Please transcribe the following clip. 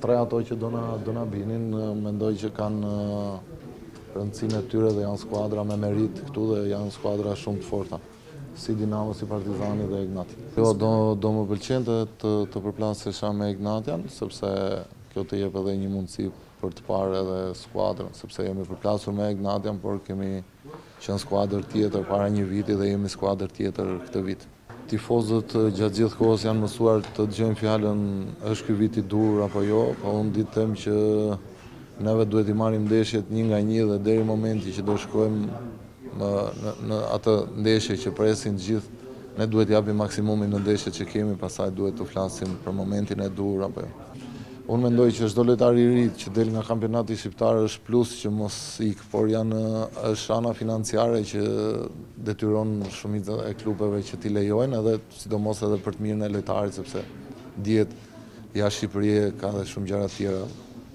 tre ato që do na binin, mendoj që kanë rëndësinë e tyre dhe janë skuadra me merit këtu dhe janë skuadra shumë të forta, si Dinamo, si Partizani dhe Ignati. Jo, do më pëlqen të përplasesha me Ignatian, sepse kjo të jep edhe një mundësi për të parë edhe skuadrën, sepse jemi përplasur me Ignatian, por kemi qenë skuadër tjetër para një viti dhe jemi skuadër tjetër këtë vit. Tifozët gjatë gjithë kohës janë mësuar të dëgjojnë fjalën është ky vit i dur apo jo, po unë di të them që neve duhet i marrim ndeshjet një nga një dhe deri momenti që do shkojmë në atë ndeshje që presin të gjithë, ne duhet japim maksimumin në ndeshjet që kemi, pastaj duhet të flasim për momentin e dur apo jo. Unë mendoj që çdo lojtar i ri që del nga kampionati shqiptar është plus që mos ikë, por është ana financiare që detyron shumica e klubeve që t'i lejojnë, edhe sidomos edhe për të mirën e lojtarit, sepse dihet jashtë Shqipërisë ka edhe shumë gjëra tjera